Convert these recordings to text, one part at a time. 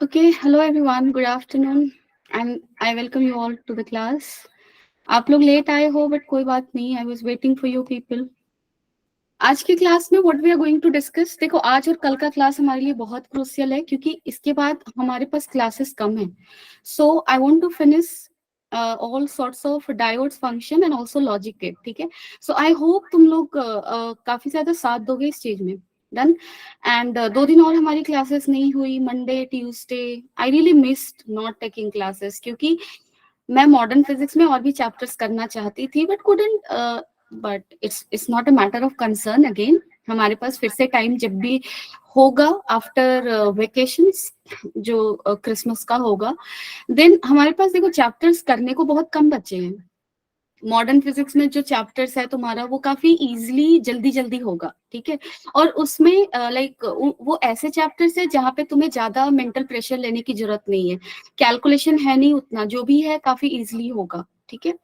Okay, hello everyone. Good afternoon, and I welcome you all to the class. आप लोग late आए हो but कोई बात नहीं. I was waiting for you people. आज की क्लास में what we are going to discuss, देखो आज और कल का क्लास हमारे लिए बहुत क्रूशियल है क्योंकि इसके बाद हमारे पास क्लासेस कम हैं. So I want to finish all sorts of diodes function and also logic gate. ठीक है, सो आई होप तुम लोग काफी ज्यादा साथ दोगे इस चीज में. डन. एंड 2 दिन और हमारी क्लासेस नहीं हुई, Monday Tuesday. I really missed not taking classes क्योंकि मैं मॉडर्न फिजिक्स में और भी चैप्टर्स करना चाहती थी but couldn't. But it's not a matter of concern. Again हमारे पास फिर से टाइम जब भी होगा आफ्टर वेकेशंस, जो क्रिसमस का होगा, देन हमारे पास देखो चैप्टर्स करने को बहुत कम बचे हैं. मॉडर्न फिजिक्स में जो चैप्टर्स है तुम्हारा वो काफी इजीली जल्दी जल्दी होगा. ठीक है, और उसमें लाइक वो ऐसे चैप्टर्स है जहाँ पे तुम्हें ज्यादा मेंटल प्रेशर लेने की जरूरत नहीं है. कैलकुलेशन है नहीं उतना, जो भी है काफी इजीली होगा. ठीक है,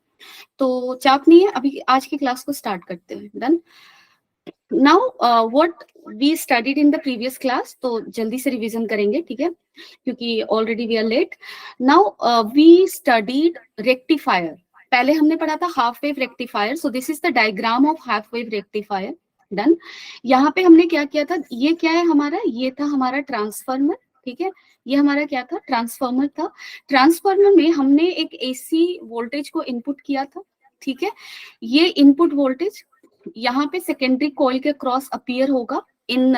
तो चाप नहीं है. अभी आज की क्लास को स्टार्ट करते हैं. Done. Now what we studied in the previous class, तो जल्दी से रिवीजन करेंगे. ठीक है, क्योंकि already we are late. Now we studied rectifier. पहले हमने पढ़ा था half wave rectifier. So this is the diagram of half wave rectifier. Done. यहाँ पे हमने क्या किया था, ये क्या है हमारा, ये था हमारा ट्रांसफार्मर. ठीक है, ये हमारा क्या था, ट्रांसफार्मर था. ट्रांसफार्मर में हमने एक एसी वोल्टेज को इनपुट किया था. ठीक है, ये इनपुट वोल्टेज यहाँ पे सेकेंडरी कॉइल के क्रॉस अपीयर होगा इन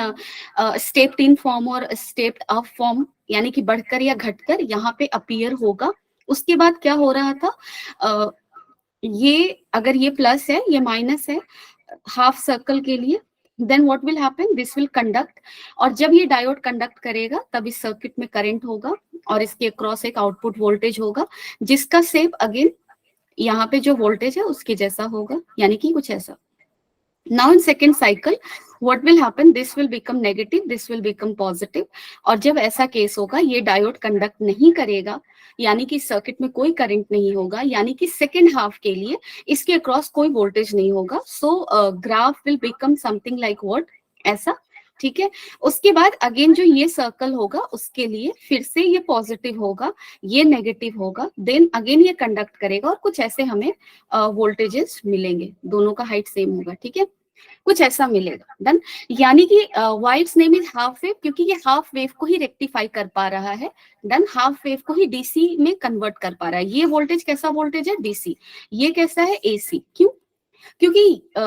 स्टेप्ड इन फॉर्म और स्टेप्ड अप फॉर्म, यानी कि बढ़कर या घटकर यहाँ पे अपीयर होगा. उसके बाद क्या हो रहा था, ये अगर ये प्लस है ये माइनस है हाफ सर्कल के लिए, then what will happen, this will conduct. और जब ये डायोड कंडक्ट करेगा तब इस सर्किट में करंट होगा और इसके अक्रॉस एक आउटपुट वोल्टेज होगा जिसका शेप अगेन यहाँ पे जो वोल्टेज है उसके जैसा होगा, यानी कि कुछ ऐसा. Now in second cycle, what will happen? This will become negative, this will become positive. और जब ऐसा केस होगा, ये डायोड कंडक्ट नहीं करेगा, यानी कि सर्किट में कोई करंट नहीं होगा, यानी कि सेकेंड हाफ के लिए इसके अक्रॉस कोई वोल्टेज नहीं होगा. सो graph will become something like what, ऐसा. ठीक है, उसके बाद अगेन जो ये सर्कल होगा उसके लिए फिर से ये पॉजिटिव होगा, ये नेगेटिव होगा, देन अगेन ये कंडक्ट करेगा और कुछ ऐसे हमें वोल्टेजेस मिलेंगे. दोनों का हाइट सेम होगा. ठीक है, कुछ ऐसा मिलेगा. डन. यानी कि why it's name is half wave क्योंकि ये हाफ वेव को ही रेक्टिफाई कर पा रहा है. डन. हाफ वेव को ही डीसी में कन्वर्ट कर पा रहा है. ये वोल्टेज कैसा वोल्टेज है, डीसी. ये कैसा है, एसी. क्यों, क्योंकि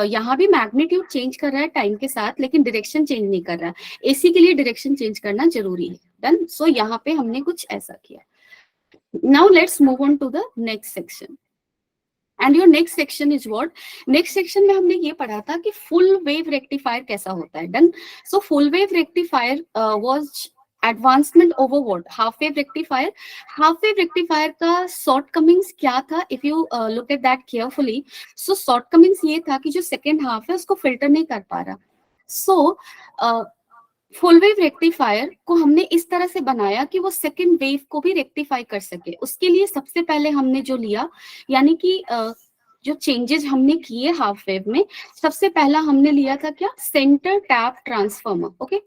यहाँ भी मैग्नीट्यूड चेंज कर रहा है टाइम के साथ लेकिन डायरेक्शन चेंज नहीं कर रहा है. एसी के लिए डायरेक्शन चेंज करना जरूरी है. डन. सो यहाँ पे हमने कुछ ऐसा किया. Now let's move on to the next section. And your next section is what, next section में हमने ये पढ़ा था कि फुल वेव रेक्टिफायर कैसा होता है. Done. So full wave rectifier was advancement over what, half wave rectifier. Half wave rectifier का शॉर्ट कमिंग्स क्या था, if you look at that carefully, so shortcomings ये था कि जो सेकेंड हाफ है उसको फिल्टर नहीं कर पा रहा. सो फुल वेव रेक्टिफायर को हमने इस तरह से बनाया कि वो सेकेंड वेव को भी रेक्टिफाई कर सके. उसके लिए सबसे पहले हमने जो लिया, यानी कि जो चेंजेस हमने किए हाफ वेव में, सबसे पहला हमने लिया था क्या, सेंटर टैप ट्रांसफार्मर. ओके,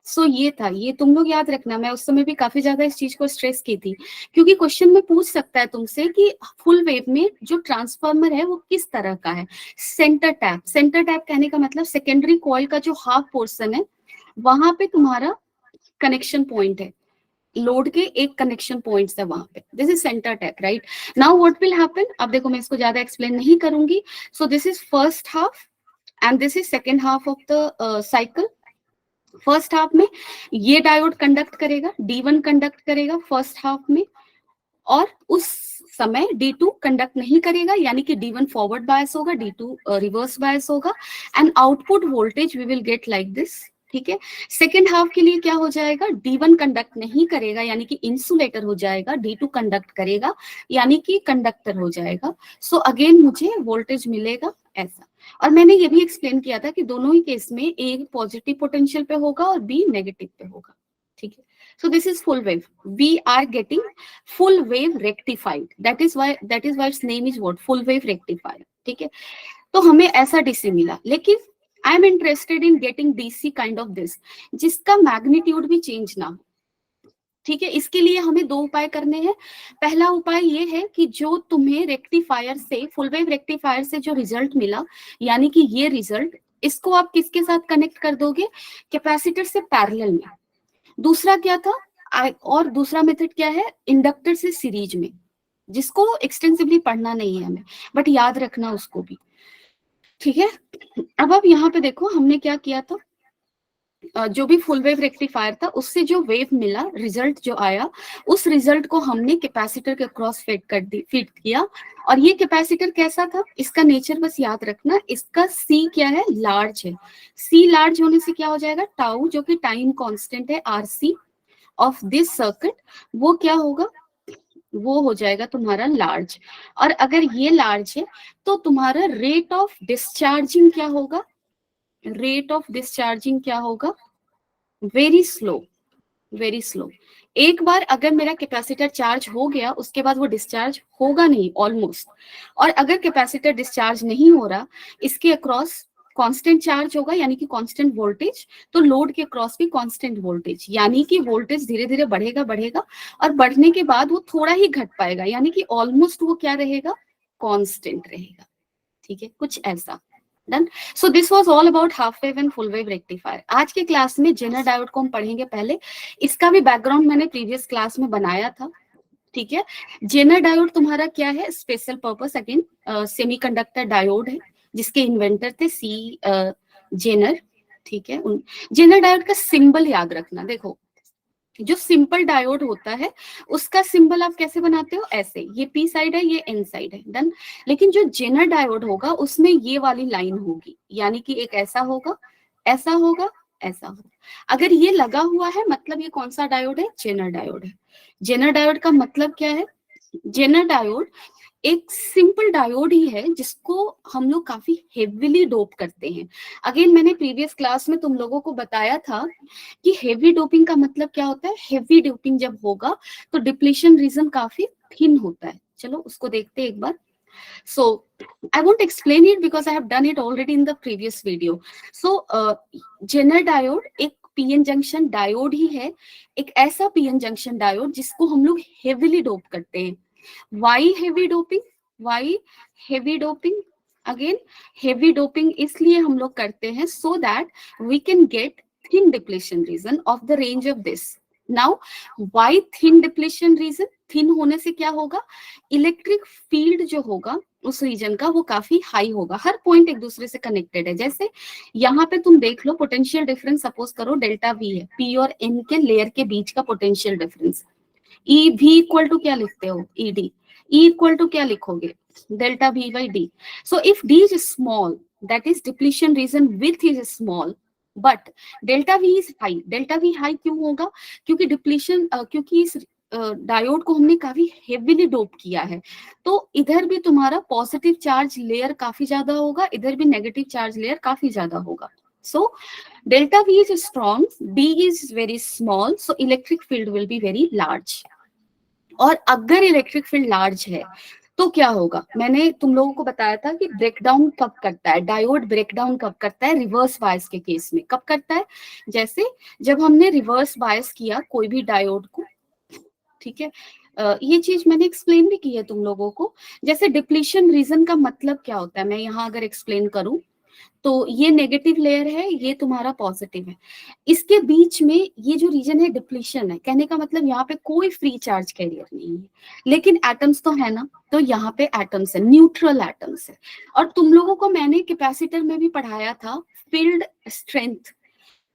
सो ये था, ये तुम लोग याद रखना. मैं उस समय भी काफी ज्यादा इस चीज को स्ट्रेस की थी क्योंकि क्वेश्चन में पूछ सकता है तुमसे कि फुल वेव में जो ट्रांसफार्मर है वो किस तरह का है. सेंटर टैप, सेंटर टैप कहने का मतलब सेकेंडरी कॉइल का जो हाफ पोर्शन है वहां पे तुम्हारा कनेक्शन पॉइंट है, लोड के एक कनेक्शन पॉइंट्स है वहां पे. This is centre tap. Right. Now what will happen, अब देखो मैं इसको ज्यादा एक्सप्लेन नहीं करूंगी. सो this is first half and this is second half of the cycle. First half में ये डायोड कंडक्ट करेगा, D1 कंडक्ट करेगा फर्स्ट हाफ में, और उस समय D2 कंडक्ट नहीं करेगा, यानी कि D1 फॉरवर्ड बायस होगा, D2 रिवर्स बायस होगा, and output voltage V will get like this. ठीक है, सेकेंड हाफ के लिए क्या हो जाएगा, D1 कंडक्ट नहीं करेगा यानी कि इंसुलेटर हो जाएगा, D2 कंडक्ट करेगा यानी कि कंडक्टर हो जाएगा. सो अगेन मुझे वोल्टेज मिलेगा ऐसा. और मैंने ये भी एक्सप्लेन किया था कि दोनों ही केस में ए पॉजिटिव पोटेंशियल पे होगा और बी नेगेटिव पे होगा. ठीक है, so this is full wave. We are getting full wave rectified. That is why its name is what, full wave rectifier. ठीक है, तो हमें ऐसा डीसी मिला. लेकिन I am interested in getting DC kind of this जिसका magnitude भी change ना हो. ठीक है, इसके लिए हमें दो उपाय करने हैं। पहला उपाय ये है कि जो तुम्हें रेक्टिफायर से, फुल वेव रेक्टिफायर से जो रिजल्ट मिला, यानी कि ये रिजल्ट, इसको आप किसके साथ कनेक्ट कर दोगे, कैपेसिटर से पैरेलल में। दूसरा क्या था, और दूसरा मेथड क्या है, इंडक्टर से सीरीज में, जिसको एक्सटेंसिवली पढ़ना नहीं है हमें, बट याद रखना उसको भी। ठीक है, अब आप यहाँ पे देखो हमने क्या किया था, जो भी फुल वेव रेक्टिफायर था उससे जो वेव मिला, रिजल्ट जो आया, उस रिजल्ट को हमने कैपेसिटर के क्रॉस फिट किया। और ये कैपेसिटर कैसा था, इसका नेचर बस याद रखना, इसका सी क्या है, लार्ज है। सी लार्ज होने से क्या हो जाएगा, टाउ जो कि टाइम कांस्टेंट है, आरसी ऑफ दिस सर्किट, वो क्या होगा, वो हो जाएगा तुम्हारा लार्ज। और अगर ये लार्ज है तो तुम्हारा रेट ऑफ डिस्चार्जिंग क्या होगा, रेट ऑफ डिस्चार्जिंग क्या होगा, वेरी स्लो, वेरी स्लो। एक बार अगर मेरा कैपेसिटर चार्ज हो गया उसके बाद वो डिस्चार्ज होगा नहीं ऑलमोस्ट। और अगर कैपेसिटर डिस्चार्ज नहीं हो रहा, इसके अक्रॉस कांस्टेंट चार्ज होगा यानी कि कांस्टेंट वोल्टेज, तो लोड के क्रॉस भी कांस्टेंट वोल्टेज, यानी कि वोल्टेज धीरे धीरे बढ़ेगा बढ़ेगा, और बढ़ने के बाद वो थोड़ा ही घट पाएगा, यानी कि ऑलमोस्ट वो क्या रहेगा, कांस्टेंट रहेगा। ठीक है, कुछ ऐसा। Done. So this was all about half wave and full wave rectifier. आज के क्लास में जेनर डायोड को हम पढ़ेंगे पहले, इसका भी बैकग्राउंड मैंने प्रीवियस क्लास में बनाया था। ठीक है, जेनर डायोड तुम्हारा क्या है, special purpose, again semiconductor diode है, जिसके इन्वेंटर थे सी जेनर। ठीक है, जेनर डायोड का सिंबल याद रखना। देखो, जो सिंपल डायोड होता है उसका सिंबल आप कैसे बनाते हो, ऐसे, ये पी साइड है, ये एन साइड है, डन। लेकिन जो जेनर डायोड होगा उसमें ये वाली लाइन होगी, यानी कि एक ऐसा होगा, ऐसा होगा, ऐसा होगा। अगर ये लगा हुआ है मतलब ये कौन सा डायोड है, जेनर डायोड है। जेनर डायोड का मतलब क्या है, जेनर डायोड एक सिंपल डायोड ही है जिसको हम लोग काफी हेवीली डोप करते हैं। अगेन मैंने प्रीवियस क्लास में तुम लोगों को बताया था कि हेवी डोपिंग का मतलब क्या होता है। हेवी डोपिंग जब होगा तो डिप्लीशन रीजन काफी थिन होता है। चलो उसको देखते हैं एक बार। So I won't explain it because I have done it already in the previous video. So Zener diode एक पीएन जंक्शन डायोड ही है, एक ऐसा पीएन जंक्शन डायोड जिसको हम लोग हेवीली डोप करते हैं। Why heavy doping? Why heavy doping? Again, heavy doping इसलिए हम लोग करते हैं so that we can get thin depletion region of the range of this. Now, why thin depletion region? Thin होने से क्या होगा, इलेक्ट्रिक फील्ड जो होगा उस रीजन का वो काफी हाई होगा, हर पॉइंट एक दूसरे से कनेक्टेड है। जैसे यहाँ पे तुम देख लो, पोटेंशियल डिफरेंस सपोज करो डेल्टा वी है, पी और एन के लेयर के बीच का पोटेंशियल डिफरेंस। ई भी इक्वल टू क्या लिखते हो, E D. E equal to क्या लिखोगे, delta V by D. So if D is small, that is depletion region width is small, but delta V is high. Delta V high क्यों होगा, क्योंकि depletion, क्योंकि इस डायोड को हमने काफी हेवीली डोप किया है, तो इधर भी तुम्हारा पॉजिटिव चार्ज लेयर काफी ज्यादा होगा, इधर भी नेगेटिव चार्ज लेयर काफी ज्यादा होगा। So delta V is strong, D is very small, so electric field will be very large. और अगर इलेक्ट्रिक फील्ड लार्ज है तो क्या होगा, मैंने तुम लोगों को बताया था कि ब्रेकडाउन कब करता है, डायोड ब्रेकडाउन कब करता है, रिवर्स बायस के केस में कब करता है। जैसे जब हमने रिवर्स बायस किया कोई भी डायोड को, ठीक है, ये चीज मैंने एक्सप्लेन भी की है तुम लोगों को। जैसे डिप्लीशन रीजन का मतलब क्या होता है, मैं यहाँ अगर एक्सप्लेन करूं तो ये नेगेटिव लेयर है, ये तुम्हारा पॉजिटिव है, इसके बीच में ये जो रीजन है डिप्लीशन है। कहने का मतलब यहाँ पे कोई फ्री चार्ज कैरियर नहीं है, लेकिन एटम्स तो है ना, तो यहाँ पे एटम्स है, न्यूट्रल एटम्स है। और तुम लोगों को मैंने कैपेसिटर में भी पढ़ाया था फील्ड स्ट्रेंथ,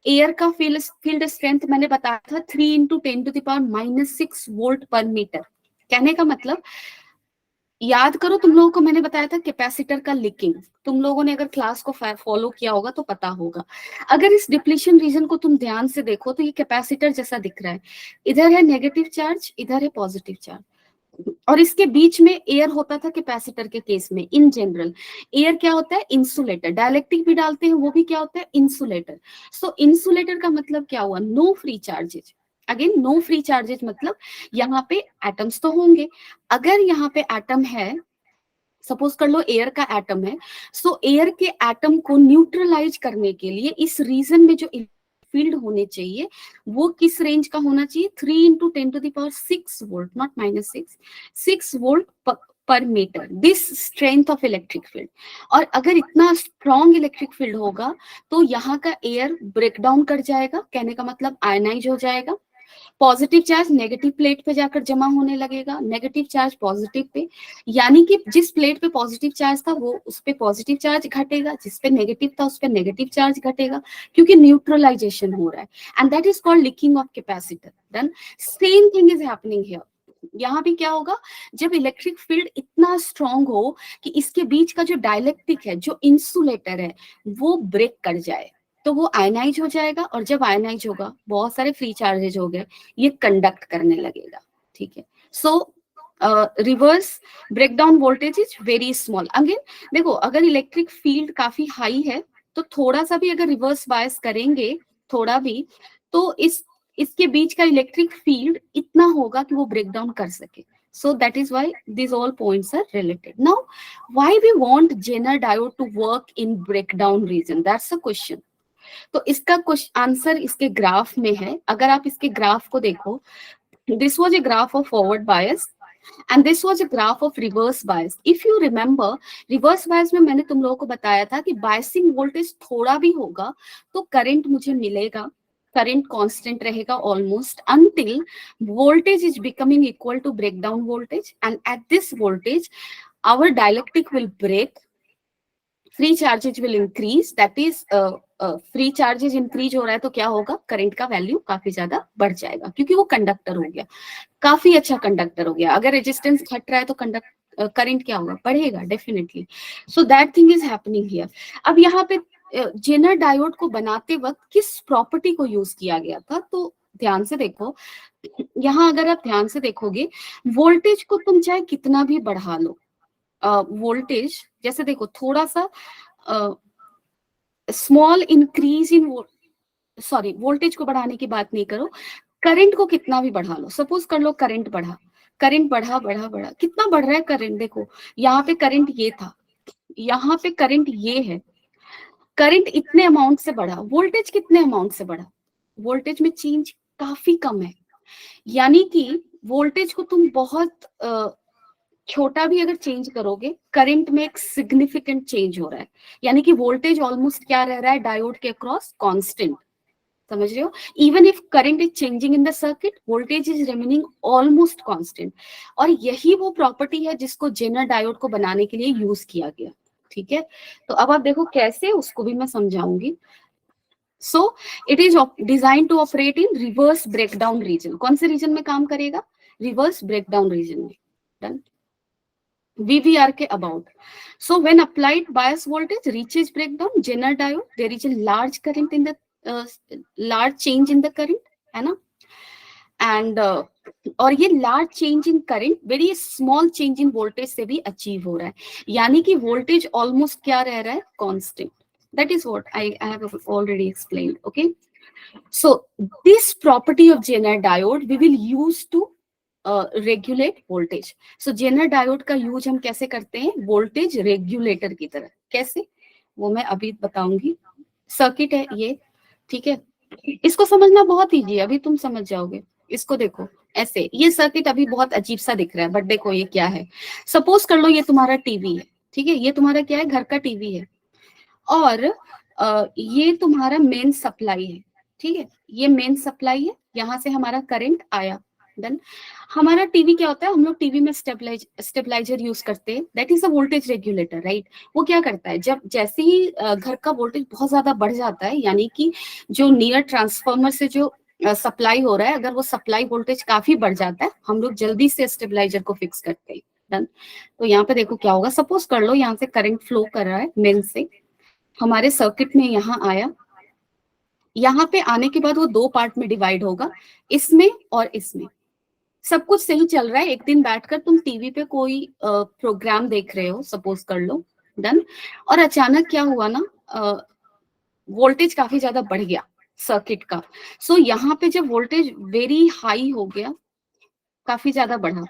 एयर का फील्ड स्ट्रेंथ मैंने बताया था 3 × 10⁻⁻6 वोल्ट पर मीटर। कहने का मतलब, याद करो तुम लोगों को मैंने बताया था कैपेसिटर का लीकिंग, तुम लोगों ने अगर क्लास को फॉलो किया होगा तो पता होगा। अगर इस डिप्लीशन रीजन को तुम ध्यान से देखो तो ये कैपेसिटर जैसा दिख रहा है, इधर है नेगेटिव चार्ज, इधर है पॉजिटिव चार्ज, और इसके बीच में एयर होता था कैपेसिटर के केस में। इन जनरल एयर क्या होता है, इंसुलेटर, डाइलेक्ट्रिक भी डालते हैं वो भी क्या होता है, इंसुलेटर। सो इंसुलेटर का मतलब क्या हुआ, no free charges. Again no free charges मतलब यहाँ पे एटम्स तो होंगे, अगर यहाँ पे एटम है, सपोज कर लो एयर का एटम है, सो एयर के एटम को न्यूट्रलाइज करने के लिए इस रीजन में जो फील्ड होने चाहिए वो किस रेंज का होना चाहिए, 3 × 10⁻⁶ volt, not -6, 6 volt per metre, this strength of electric field. और अगर इतना स्ट्रॉन्ग इलेक्ट्रिक फील्ड होगा तो यहाँ का एयर ब्रेक डाउन कर जाएगा, कहने का मतलब आयनाइज हो जाएगा, पॉजिटिव चार्ज नेगेटिव प्लेट पे जाकर जमा होने लगेगा, नेगेटिव चार्ज पॉजिटिव पे, यानी कि जिस प्लेट पे पॉजिटिव चार्ज था वो उस पे पॉजिटिव चार्ज घटेगा, जिस पे नेगेटिव था उस पे नेगेटिव चार्ज घटेगा, क्योंकि न्यूट्रलाइजेशन हो रहा है, and that is called leaking of capacitor. Then same thing is happening here. यहाँ भी क्या होगा, जब इलेक्ट्रिक फील्ड इतना स्ट्रांग हो कि इसके बीच का जो डाइलेक्ट्रिक है, जो इंसुलेटर है, वो ब्रेक कर जाए तो वो आयनाइज हो जाएगा, और जब आयनाइज होगा बहुत सारे फ्री चार्जेज हो गए, ये कंडक्ट करने लगेगा। ठीक है, सो reverse breakdown voltage is very small. Again देखो, अगर इलेक्ट्रिक फील्ड काफी हाई है तो थोड़ा सा भी अगर रिवर्स बायस करेंगे, थोड़ा भी, तो इसके बीच का इलेक्ट्रिक फील्ड इतना होगा कि वो ब्रेक डाउन कर सके। So that is why these all points are related. Now, why we want Zener diode to work in breakdown region? That's the question. तो इसका कुछ आंसर इसके ग्राफ में है। अगर आप इसके ग्राफ को देखो, this was a graph of forward bias and this was a graph of reverse bias. If you remember, reverse bias में मैंने तुम लोगों को बताया था कि बायसिंग वोल्टेज थोड़ा भी होगा तो करंट मुझे मिलेगा, करंट कांस्टेंट रहेगा almost until voltage is becoming equal to breakdown voltage, and at this voltage our dielectric will break, free charges will increase, that is free charges increase हो रहा है तो क्या होगा, करंट का वैल्यू काफी ज्यादा बढ़ जाएगा, क्योंकि वो कंडक्टर हो गया, काफी अच्छा कंडक्टर हो गया। अगर रेजिस्टेंस घट रहा है तो करंट क्या होगा, बढ़ेगा definitely. So that thing is happening here. अब यहाँ पे जेनर डायोड को बनाते वक्त किस प्रॉपर्टी को यूज किया गया था, तो ध्यान से देखो, यहाँ अगर आप ध्यान से देखोगे, वोल्टेज को तुम चाहे कितना भी बढ़ा लो, वोल्टेज जैसे देखो थोड़ा सा small increase in, sorry voltage को बढ़ाने की बात नहीं करो, करंट को कितना भी बढ़ा लो, सपोज कर लो करंट बढ़ा, करंट बढ़ा बढ़ा बढ़ा, कितना बढ़ रहा है करंट, देखो यहाँ पे करंट ये था, यहाँ पे करंट ये है, करंट इतने अमाउंट से बढ़ा, वोल्टेज कितने अमाउंट से बढ़ा, वोल्टेज में चेंज काफी कम है, यानी कि वोल्टेज को तुम बहुत छोटा भी अगर चेंज करोगे, करंट में एक सिग्निफिकेंट चेंज हो रहा है, यानी कि वोल्टेज ऑलमोस्ट क्या रह रहा है डायोड के अक्रॉस, कांस्टेंट, समझ रहे हो, even if current is changing in the circuit, voltage is remaining almost constant. और यही वो प्रॉपर्टी है जिसको जेनर डायोड को बनाने के लिए यूज किया गया। ठीक है, तो अब आप देखो कैसे, उसको भी मैं समझाऊंगी। So it is design to operate in reverse breakdown region. कौन से रीजन में काम करेगा, रिवर्स ब्रेकडाउन रीजन में। डन, VVR के about. So when applied bias voltage reaches breakdown, Zener diode, there is a large current in the large change in the current, है ना? And और ये large change in current, very small change in voltage से भी achieve हो रहा है, यानी कि voltage almost क्या रह रहा है, constant. That is what I have already explained. Okay. So this property of Zener diode we will use to regulate voltage. So zener diode का यूज हम कैसे करते हैं, वोल्टेज रेगुलेटर की तरह। कैसे, वो मैं अभी बताऊंगी। सर्किट है ये, ठीक है, इसको समझना बहुत इजी है, अभी तुम समझ जाओगे। इसको देखो ऐसे, ये सर्किट अभी बहुत अजीब सा दिख रहा है, बट देखो ये क्या है। सपोज कर लो ये तुम्हारा टीवी है, ठीक है, ये तुम्हारा क्या है, घर का टीवी है, और ये तुम्हारा मेन सप्लाई है, ठीक है, ये मेन सप्लाई है, यहाँ से हमारा करंट आया। देन हमारा टीवी क्या होता है, हम लोग टीवी में स्टेबलाइजर यूज करते हैं, that is a voltage regulator, right. वो क्या करता है, जब जैसे ही घर का वोल्टेज बहुत ज्यादा बढ़ जाता है, यानी कि जो नियर ट्रांसफार्मर से जो सप्लाई हो रहा है, अगर वो सप्लाई वोल्टेज काफी बढ़ जाता है, हम लोग जल्दी से स्टेबलाइजर को फिक्स करते हैं। डन, तो यहाँ पे देखो क्या होगा, सपोज कर लो यहाँ से करंट फ्लो कर रहा है मेन से, हमारे सर्किट में यहाँ आया, यहाँ पे आने के बाद वो दो पार्ट में डिवाइड होगा, इसमें और इसमें। सब कुछ सही चल रहा है, एक दिन बैठकर तुम टीवी पे कोई प्रोग्राम देख रहे हो, सपोज कर लो, डन, और अचानक क्या हुआ ना, वोल्टेज काफी ज्यादा बढ़ गया सर्किट का। सो यहाँ पे जब वोल्टेज वेरी हाई हो गया, काफी ज्यादा बढ़ा,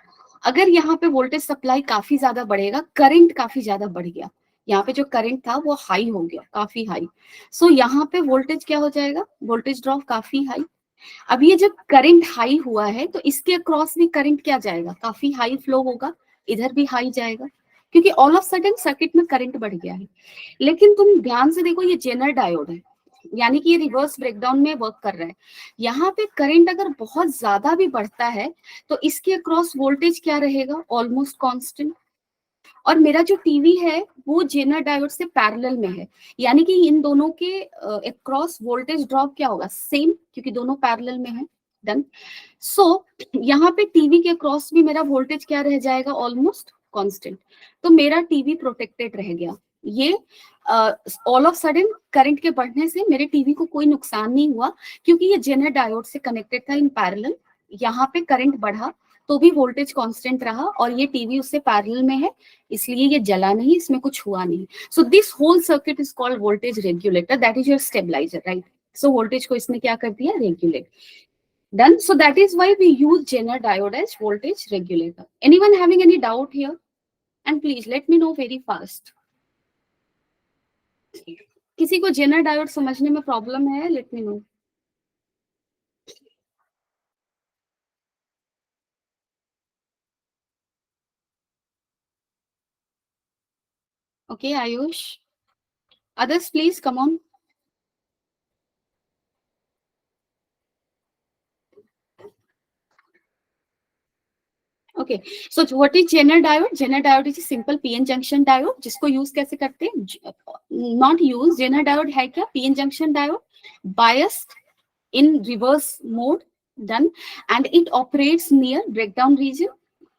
अगर यहाँ पे वोल्टेज सप्लाई काफी ज्यादा बढ़ेगा, करंट काफी ज्यादा बढ़ गया, यहाँ पे जो करंट था वो हाई हो गया, काफी हाई। सो यहाँ पे वोल्टेज क्या हो जाएगा, वोल्टेज ड्रॉप काफी हाई। अब ये जब करंट हाई हुआ है तो इसके अक्रॉस भी करंट क्या जाएगा, काफी हाई फ्लो होगा, इधर भी हाई जाएगा, क्योंकि ऑल ऑफ सडन सर्किट में करंट बढ़ गया है। लेकिन तुम ध्यान से देखो, ये जेनर डायोड है, यानी कि ये रिवर्स ब्रेकडाउन में वर्क कर रहा है। यहाँ पे करंट अगर बहुत ज्यादा भी बढ़ता है तो इसके अक्रॉस वोल्टेज क्या रहेगा, ऑलमोस्ट कांस्टेंट। और मेरा जो टीवी है वो जेनर डायोड से पैरेलल में है, यानी कि इन दोनों के अक्रॉस वोल्टेज ड्रॉप क्या होगा, सेम, क्योंकि दोनों पैरेलल में है। डन। सो यहाँ पे टीवी के अक्रॉस भी मेरा वोल्टेज क्या रह जाएगा, ऑलमोस्ट कांस्टेंट। तो मेरा टीवी प्रोटेक्टेड रह गया। ये ऑल ऑफ सडन करंट के बढ़ने से मेरे टीवी को कोई नुकसान नहीं हुआ, क्योंकि ये जेनर डायोड से कनेक्टेड था इन पैरेलल। यहाँ पे करंट बढ़ा तो भी वोल्टेज कांस्टेंट रहा, और ये टीवी उससे पैरेलल में है, इसलिए ये जला नहीं, इसमें कुछ हुआ नहीं। So this whole circuit is called voltage regulator, that is your stabiliser, right. So voltage को इसने क्या कर दिया, regulate. Done. So that is why we use Zener diode as voltage regulator. Anyone having any doubt here? And please let me know very fast. किसी को Zener diode समझने में problem है? Let me know. Okay, Ayush. Others, please come on. Okay. So what is Zener diode? Zener diode is a simple PN junction diode, जिसको use कैसे करते हैं? Not use. Zener diode है क्या? PN junction diode, biased in reverse mode. Done. And it operates near breakdown region.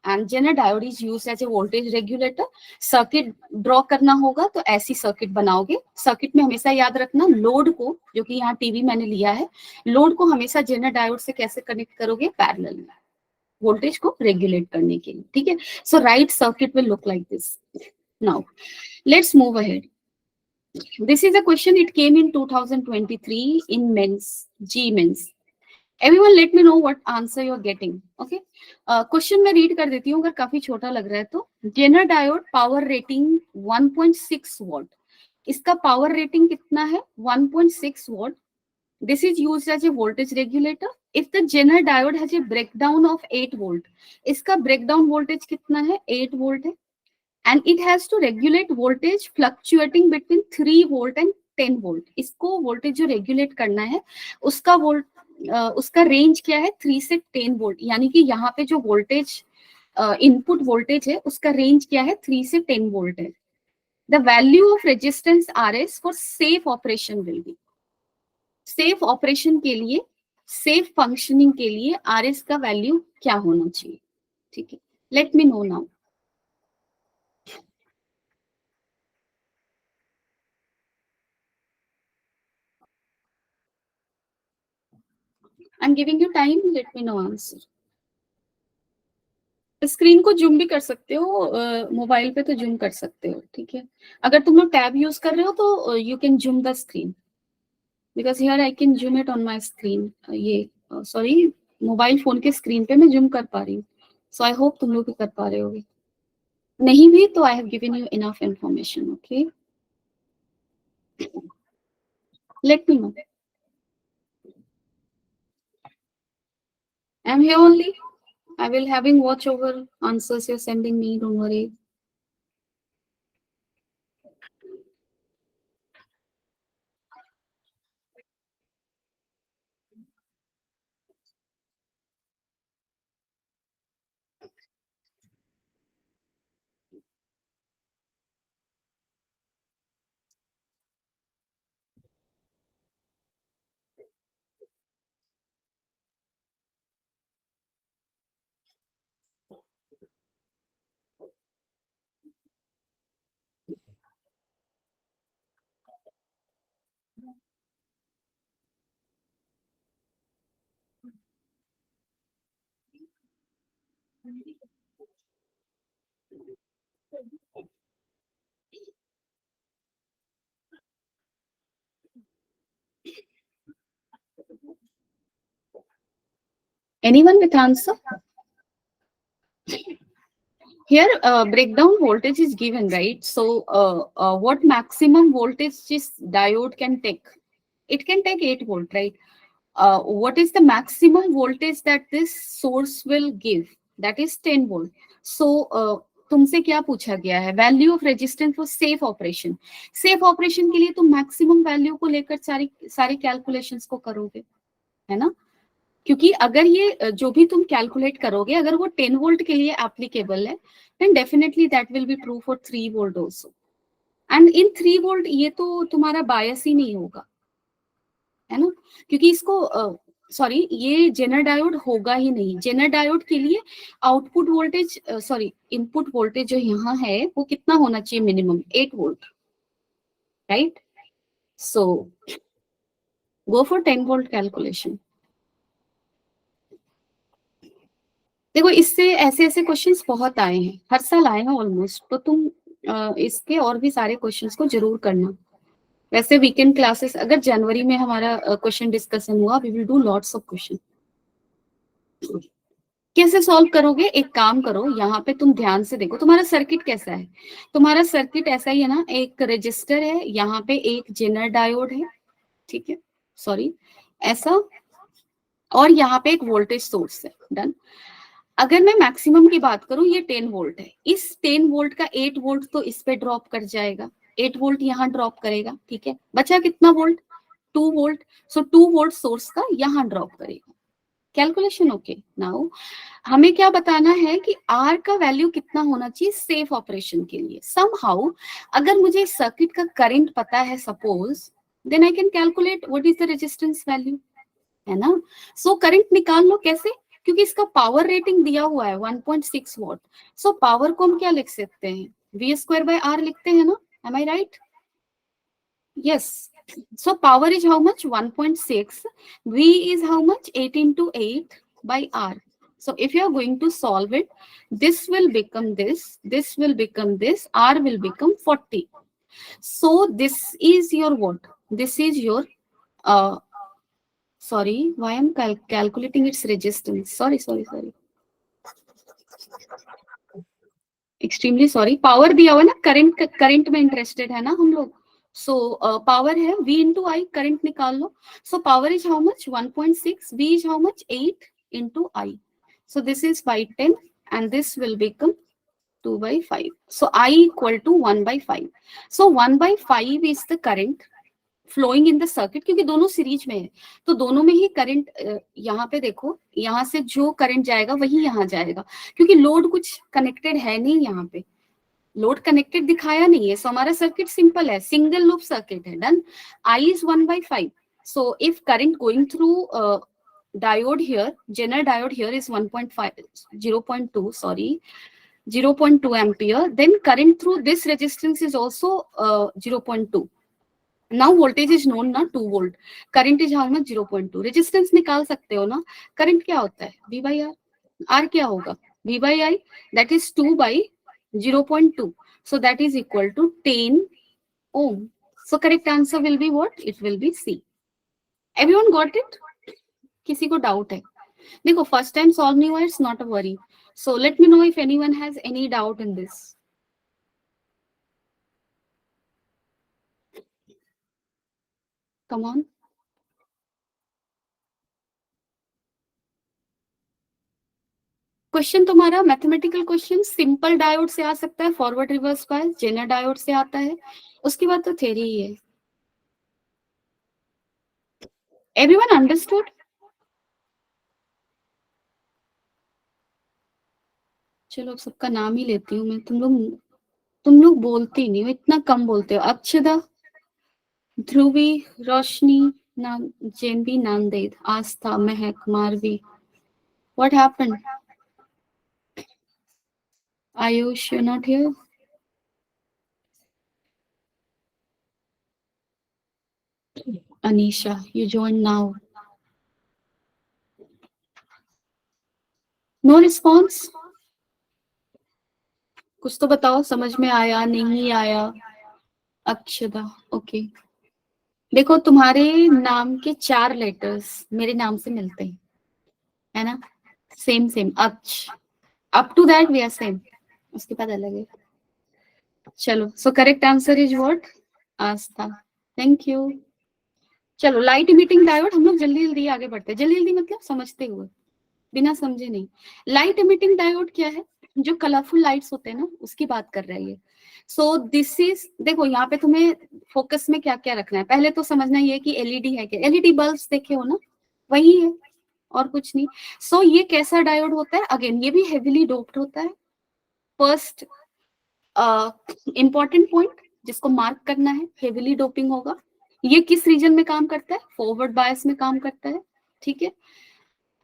And Zener diode is used as a voltage regulator. Circuit draw करना होगा तो ऐसी सर्किट बनाओगे। सर्किट में हमेशा याद रखना, लोड को, जो कि यहाँ टीवी मैंने लिया है, लोड को हमेशा जेनर डायोड से कैसे कनेक्ट करोगे, पैरेलल में, वोल्टेज को रेगुलेट करने के लिए। ठीक है। So right circuit will look like this. Now let's move ahead. This is a question, it came in 2023 in men's, G men's. Everyone let me know what answer you're getting. Okay. Question मैं read कर देती हूँ, अगर काफी छोटा लग रहा है तो। Zener diode power rating 1.6 watt. इसका power rating कितना है, 1.6 watt. This is used as a voltage regulator. If the Zener diode has a breakdown of 8 volt, इसका breakdown voltage कितना है, 8 volt है. And it has to regulate voltage fluctuating between 3 volt and 10 volt. इसको voltage जो regulate करना है, उसका उसका रेंज क्या है, 3 से 10 वोल्ट, यानी कि यहाँ पे जो वोल्टेज इनपुट वोल्टेज है उसका रेंज क्या है, 3 से 10 वोल्ट है। The value of resistance R S for safe operation will be, safe operation के लिए, सेफ फंक्शनिंग के लिए आर एस का वैल्यू क्या होना चाहिए। ठीक है, let me know now. I am giving you time, let me know answer. Screen को जूम भी कर सकते हो, मोबाइल पे तो जूम कर सकते हो। ठीक है, अगर तुम लोग टैब यूज कर रहे हो तो you can zoom the screen, because here I can zoom it on my screen. ये सॉरी, मोबाइल फोन के स्क्रीन पे मैं जूम कर पा रही हूँ। सो आई होप तुम लोग भी कर पा रहे होगे। नहीं भी तो I have given you enough information. Okay, let me know. I am here only, I will having watch over answers you're sending me, don't worry. Anyone with answer? here breakdown voltage is given, right? So what maximum voltage this diode can take? It can take 8 volt, right? What is the maximum voltage that this source will give? That is 10 volt. So तुमसे क्या पूछा गया है? Value of resistance for safe operation. Safe operation के लिए तुम maximum value को लेकर सारे कैलकुलेशंस को करोगे, है ना? क्योंकि अगर ये जो भी तुम कैलकुलेट करोगे, अगर वो 10 वोल्ट के लिए एप्लीकेबल है, then definitely that will be true for 3 volt also. And in 3 volt ये तो तुम्हारा बायस ही नहीं होगा, है ना? क्योंकि इसको सॉरी ये जेनर डायोड होगा ही नहीं. जेनर डायोड के लिए output voltage sorry input voltage जो यहाँ है वो कितना होना चाहिए? Minimum 8 volt, right? So go for 10 volt calculation. देखो इससे ऐसे ऐसे क्वेश्चंस बहुत आए हैं, हर साल आए हैं ऑलमोस्ट. तो तुम इसके और भी सारे क्वेश्चंस को जरूर करना. वैसे वीकेंड क्लासेस अगर जनवरी में हमारा क्वेश्चन डिस्कशन हुआ, we will do lots of question. कैसे सॉल्व करोगे? एक काम करो, यहाँ पे तुम ध्यान से देखो तुम्हारा सर्किट कैसा है. तुम्हारा सर्किट ऐसा ही है ना, एक रजिस्टर है, यहाँ पे एक जेनर डायोड है, ठीक है, सॉरी ऐसा, और यहाँ पे एक वोल्टेज सोर्स है. डन. अगर मैं मैक्सिमम की बात करूं, ये 10 वोल्ट है. इस 10 वोल्ट का 8 वोल्ट तो इस पे ड्रॉप कर जाएगा, 8 वोल्ट यहाँ ड्रॉप करेगा, ठीक है. बचा कितना वोल्ट? 2 वोल्ट. सो 2 वोल्ट सोर्स का यहाँ ड्रॉप करेगा. Calculation okay. नाउ हमें क्या बताना है कि आर का वैल्यू कितना होना चाहिए सेफ ऑपरेशन के लिए. समहाउ अगर मुझे सर्किट का करंट पता है suppose, then I can calculate what is the resistance value, है ना? सो करंट निकाल लो. कैसे? क्योंकि इसका पावर रेटिंग दिया हुआ है 1.6 वॉट. सो पावर को हम क्या लिख सकते हैं? V²/R लिखते हैं ना, am I right? Yes. So power is how much? 1.6. V is how much? 8 into 8 by R. So if you are going to solve it, this will become this will become this, R will become 40. So this is your what? This is your sorry, why I'm calculating its resistance. Sorry. Extremely sorry. Power दिया हुआ ना, current में interested है ना हम लोग. So power है V into I, current निकाल लो. So power is how much? 1.6. V is how much? 8 into I. So this is by 10 and this will become 2/5. So I equal to 1/5. So 1/5 is the current flowing in the circuit, क्योंकि दोनों series में है तो दोनों में ही current. यहाँ पे देखो, यहाँ से जो करंट जाएगा वही यहाँ जाएगा, क्योंकि लोड कुछ कनेक्टेड है नहीं, यहाँ पे लोड कनेक्टेड दिखाया नहीं है. सो हमारा सर्किट सिंपल है, सिंगल लूप सर्किट है. Done. I is 1/5. So if current going through diode here, zener diode here is 0.2 sorry 0.2 ampere, then current through this resistance is also 0.2. Now voltage is known ना, 2 volt. Current is how much? 0.2. Resistance निकाल सकते हो ना. Current क्या होता है? V/R. R क्या होगा? V/I. That is 2 by 0.2. So that is equal to 10 ohm. So correct answer will be what? It will be C. Everyone got it? किसी को doubt है? देखो first time solve नहीं हुआ, it's not a worry. So let me know if anyone has any doubt in this. Come on. Question तुम्हारा mathematical question simple diode से आ सकता है, forward reverse bias zener diode से आता है, उसके बाद तो थ्योरी ही है. Everyone understood? चलो सबका नाम ही लेती हूँ मैं. तुम लोग बोलते ही नहीं हो, इतना कम बोलते हो. अक्षदा, ध्रुवी, रोशनी, जेनबी, Nanded, Aastha, Mehak, Marvi. What happened? Ayush, you not here? Anisha, you join now. No response? कुछ तो बताओ, समझ में आया नहीं आया? अक्षदा, ओके. देखो तुम्हारे नाम के 4 लेटर्स मेरे नाम से मिलते हैं, है ना? सेम अक्ष. Up to that we are same. उसके बाद अलग है। चलो, so correct answer is what? Aastha. Thank you. चलो, लाइट इमिटिंग डायोड, हम लोग जल्दी जल्दी आगे बढ़ते हैं। जल्दी जल्दी मतलब समझते हुए, बिना समझे नहीं। लाइट इमिटिंग डायोड क्या है? जो कलरफुल लाइट्स होते हैं ना, उसकी बात कर रही है। सो दिस इज, देखो यहाँ पे तुम्हें फोकस में क्या क्या रखना है, पहले तो समझना ये कि एलईडी है क्या। एलईडी बल्ब्स देखे हो ना, वही है और कुछ नहीं। सो ये कैसा डायोड होता है? अगेन ये भी हेवीली डोप्ड होता है। फर्स्ट इंपॉर्टेंट पॉइंट जिसको मार्क करना है, हेवीली डोपिंग होगा। ये किस रीजन में काम करता है? फॉरवर्ड बायस में काम करता है। ठीक है,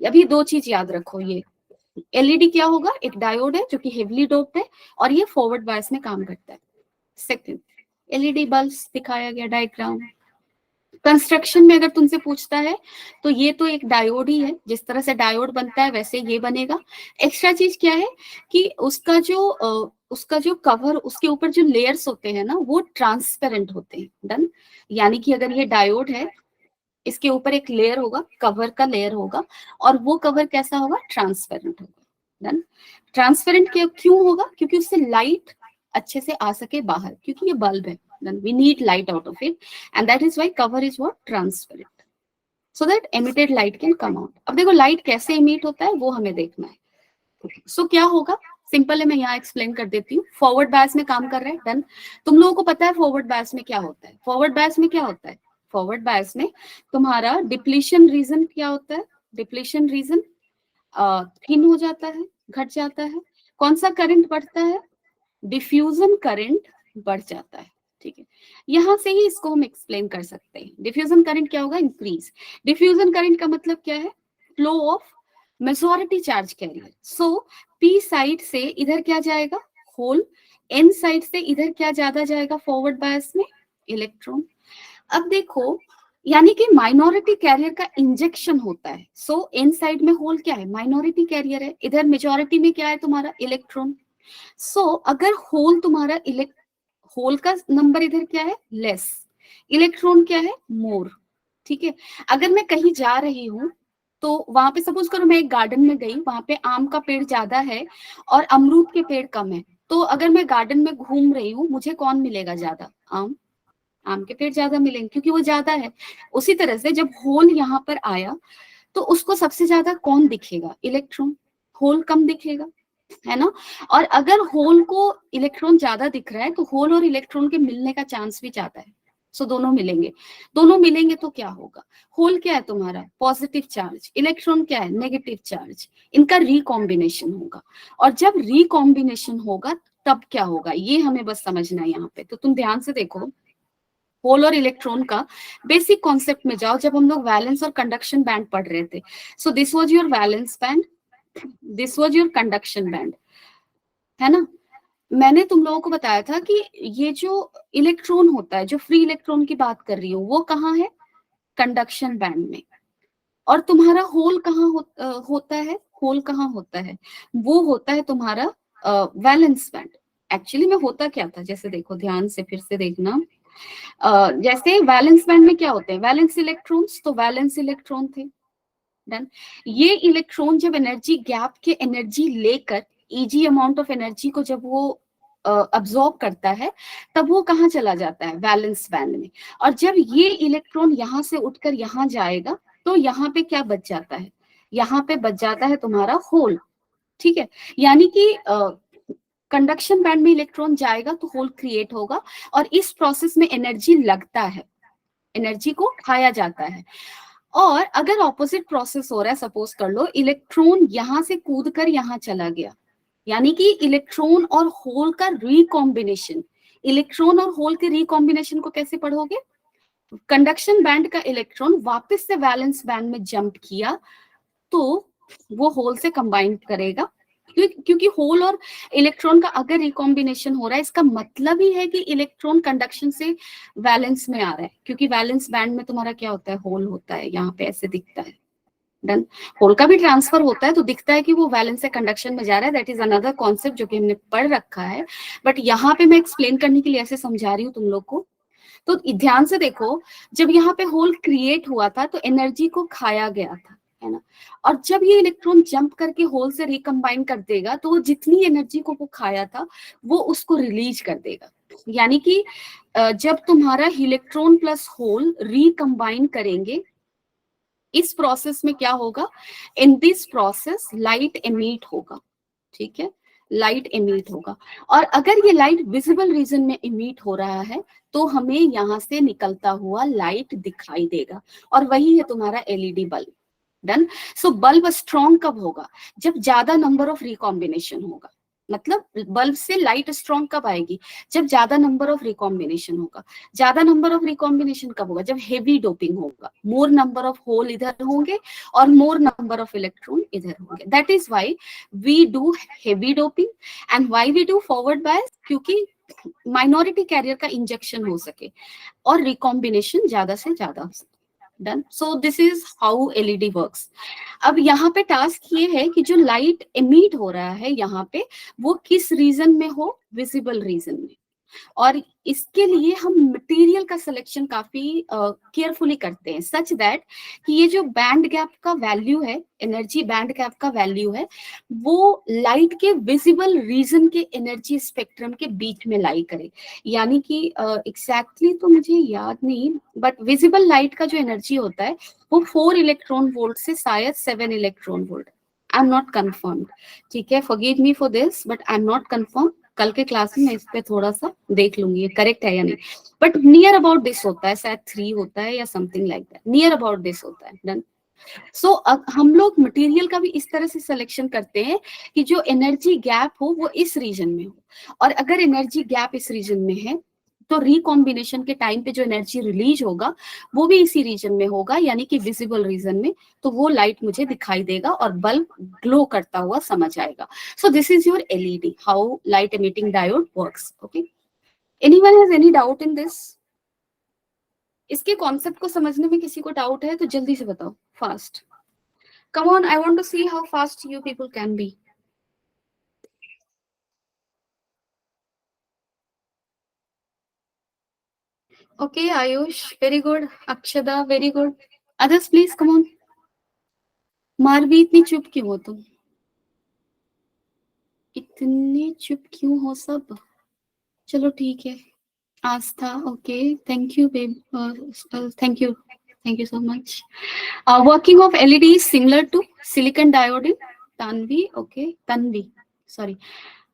अभी दो चीज याद रखो। ये एलईडी क्या होगा? एक डायोड है जो कि हेवीली डोप्ड है और ये फॉरवर्ड बायस में काम करता है। सेकंड, एलईडी बल्ब्स दिखाया गया डायग्राम। कंस्ट्रक्शन में अगर तुमसे पूछता है तो ये तो एक डायोड ही है, जिस तरह से डायोड बनता है वैसे ये बनेगा। एक्स्ट्रा चीज क्या है कि उसका जो कवर, उसके ऊपर जो लेयर्स होते हैं ना, वो ट्रांसपेरेंट होते हैं। डन। यानी कि अगर ये डायोड है, इसके ऊपर एक लेयर होगा, कवर का लेयर होगा, और वो कवर कैसा होगा? ट्रांसपेरेंट होगा। डन। ट्रांसपेरेंट क्यों होगा? क्योंकि उससे लाइट अच्छे से आ सके बाहर, क्योंकि ये बल्ब है। then we need light out of it, and that is why cover is what? Transparent, so that emitted light can come out. अब देखो लाइट कैसे इमिट होता है वो हमें देखना है। सो क्या होगा? सिंपल है, मैं यहाँ एक्सप्लेन कर देती हूँ। फॉरवर्ड बायस में काम कर रहे हैं। डन। तुम लोगों को पता है फॉरवर्ड बायस में क्या होता है? फॉरवर्ड बायस में क्या होता है? फॉरवर्ड बायस में तुम्हारा डिप्लीशन रीजन क्या होता है? डिप्लीशन रीजन थिन हो जाता है, घट जाता है। कौन सा करंट बढ़ता है? डिफ्यूजन करंट बढ़ जाता है। ठीक है, यहां से ही इसको हम एक्सप्लेन कर सकते हैं। डिफ्यूजन करंट क्या होगा? इंक्रीज। डिफ्यूजन करंट का मतलब क्या है? Flow of majority charge carrier. So P side से इधर क्या जाएगा? होल। एन साइड से इधर क्या ज्यादा जाएगा फॉरवर्ड बायस में? इलेक्ट्रॉन। अब देखो, यानी कि माइनॉरिटी कैरियर का इंजेक्शन होता है। सो एन साइड में होल क्या है? माइनॉरिटी कैरियर है। इधर मेजॉरिटी में क्या है तुम्हारा? इलेक्ट्रॉन। सो अगर होल तुम्हारा होल का नंबर इधर क्या है? लेस, इलेक्ट्रॉन क्या है? मोर। ठीक है, अगर मैं कहीं जा रही हूँ तो वहां पे सपोज करो मैं एक गार्डन में गई, वहां पे आम का पेड़ ज्यादा है और अमरूद के पेड़ कम है, तो अगर मैं गार्डन में घूम रही हूँ, मुझे कौन मिलेगा ज्यादा? आम। आम के पेड़ ज्यादा मिलेंगे क्योंकि वो ज्यादा है। उसी तरह से जब होल यहाँ पर आया तो उसको सबसे ज्यादा कौन दिखेगा? इलेक्ट्रॉन। होल कम दिखेगा, है ना। और अगर होल को इलेक्ट्रॉन ज्यादा दिख रहा है तो होल और इलेक्ट्रॉन के मिलने का चांस भी ज्यादा है। सो दोनों मिलेंगे। दोनों मिलेंगे तो क्या होगा? होल क्या है तुम्हारा? Positive charge. इलेक्ट्रॉन क्या है? Negative charge. इनका रिकॉम्बिनेशन होगा, और जब रिकॉम्बिनेशन होगा तब क्या होगा, ये हमें बस समझना है यहाँ पे। तो तुम ध्यान से देखो, होल और इलेक्ट्रॉन का बेसिक कॉन्सेप्ट में जाओ। जब हम लोग वैलेंस और कंडक्शन बैंड पढ़ रहे थे, so this was your valence band, this was your conduction band, है ना। मैंने तुम लोगों को बताया था कि ये जो इलेक्ट्रॉन होता है, जो फ्री इलेक्ट्रॉन की बात कर रही हूँ, वो कहाँ है? कंडक्शन बैंड में। और तुम्हारा होल कहाँ होता है? होल कहाँ होता है? वो होता है तुम्हारा वैलेंस बैंड। एक्चुअली में होता क्या था, जैसे देखो ध्यान से फिर से देखना। जैसे वैलेंस बैंड में क्या होते हैं? वैलेंस इलेक्ट्रॉन्स, तो वैलेंस इलेक्ट्रॉन थे। डन। ये इलेक्ट्रॉन जब एनर्जी गैप के एनर्जी लेकर, ईजी अमाउंट ऑफ एनर्जी को जब वो अब्सॉर्ब करता है, तब वो कहाँ चला जाता है? वैलेंस बैंड में। और जब ये इलेक्ट्रॉन यहाँ से उठकर यहाँ जाएगा तो यहाँ पे क्या बच जाता है? यहाँ पे बच जाता है तुम्हारा होल। ठीक है, यानी कि कंडक्शन बैंड में इलेक्ट्रॉन जाएगा तो होल क्रिएट होगा, और इस प्रोसेस में एनर्जी लगता है, एनर्जी को खाया जाता है। और अगर ऑपोजिट प्रोसेस हो रहा है, सपोज कर लो इलेक्ट्रॉन यहां से कूद कर यहां चला गया, यानी कि इलेक्ट्रॉन और होल का रिकॉम्बिनेशन। इलेक्ट्रॉन और होल के रिकॉम्बिनेशन को कैसे पढ़ोगे? कंडक्शन बैंड का इलेक्ट्रॉन वापस से वैलेंस बैंड में जंप किया तो वो होल से कंबाइन करेगा, क्योंकि होल और इलेक्ट्रॉन का अगर रिकॉम्बिनेशन हो रहा है, इसका मतलब ही है कि इलेक्ट्रॉन कंडक्शन से वैलेंस में आ रहा है, क्योंकि वैलेंस बैंड में तुम्हारा क्या होता है? होल होता है, यहाँ पे ऐसे दिखता है। डन। होल का भी ट्रांसफर होता है तो दिखता है कि वो वैलेंस से कंडक्शन में जा रहा है। दैट इज अनदर कॉन्सेप्ट जो कि हमने पढ़ रखा है, बट यहाँ पे मैं एक्सप्लेन करने के लिए ऐसे समझा रही हूँ तुम लोग को। तो ध्यान से देखो, जब यहाँ पे होल क्रिएट हुआ था तो एनर्जी को खाया गया था, है ना। और जब ये इलेक्ट्रॉन जंप करके होल से रिकम्बाइन कर देगा तो वो जितनी एनर्जी को वो खाया था वो उसको रिलीज कर देगा। यानी कि जब तुम्हारा इलेक्ट्रॉन प्लस होल रिकम्बाइन करेंगे, इस प्रोसेस में क्या होगा, in this process light emit होगा, ठीक है, लाइट एमिट होगा। और अगर ये लाइट विजिबल रीजन में एमिट हो रहा है तो हमें यहां से निकलता हुआ लाइट दिखाई देगा, और वही है तुम्हारा LED bulb. Done. So bulb strong कब होगा, जब ज्यादा नंबर ऑफ रिकॉम्बिनेशन होगा। मतलब बल्ब से लाइट स्ट्रॉन्ग कब आएगी, जब ज्यादा नंबर ऑफ रिकॉम्बिनेशन होगा। ज्यादा नंबर ऑफ रिकॉम्बिनेशन कब होगा, जब हेवी डोपिंग होगा, मोर नंबर ऑफ होल इधर होंगे और मोर नंबर ऑफ इलेक्ट्रॉन इधर होंगे। That is why we do heavy doping and why we do forward bias, क्योंकि माइनॉरिटी कैरियर का इंजेक्शन हो सके और रिकॉम्बिनेशन ज्यादा से ज्यादा हो सके। Done. So this is how LED works. अब यहाँ पे टास्क ये है कि जो लाइट एमिट हो रहा है यहाँ पे, वो किस रीजन में हो, विजिबल रीजन में। और इसके लिए हम मटेरियल का सिलेक्शन काफी केयरफुली करते हैं, सच दैट कि ये जो बैंड गैप का वैल्यू है, एनर्जी बैंड गैप का वैल्यू है, वो लाइट के विजिबल रीजन के एनर्जी स्पेक्ट्रम के बीच में लाई करे। यानी कि एग्जैक्टली तो मुझे याद नहीं, बट विजिबल लाइट का जो एनर्जी होता है वो 4 इलेक्ट्रॉन वोल्ट से शायद 7 electron volt. I am not confirmed, ठीक है, forgive me for this, but I am not confirm. कल के क्लास में इस पे थोड़ा सा देख लूंगी ये करेक्ट है या नहीं, बट नियर अबाउट दिस होता है, शायद 3 होता है या something like that, near about this होता है। डन। सो अब हम लोग मटेरियल का भी इस तरह से सिलेक्शन करते हैं कि जो एनर्जी गैप हो वो इस रीजन में हो, और अगर एनर्जी गैप इस रीजन में है तो रिकॉम्बिनेशन के टाइम पे जो एनर्जी रिलीज होगा वो भी इसी रीजन में होगा, यानी कि विजिबल रीजन में, तो वो लाइट मुझे दिखाई देगा और बल्ब ग्लो करता हुआ समझ आएगा। So this is your LED, how light emitting diode works. Okay. Anyone has any doubt in this? इसके कॉन्सेप्ट को समझने में किसी को डाउट है तो जल्दी से बताओ, fast. Come on, I want to see how fast you people can be. Okay, Ayush, very good. Akshada, very good. Others, please come on. मारवी, इतनी चुप क्यों हो तुम, इतने चुप क्यों हो सब? चलो ठीक है। Aastha, okay, thank you babe, thank you so much. Working of LED is similar to silicon diode in Tanvi, okay, Tanvi, sorry.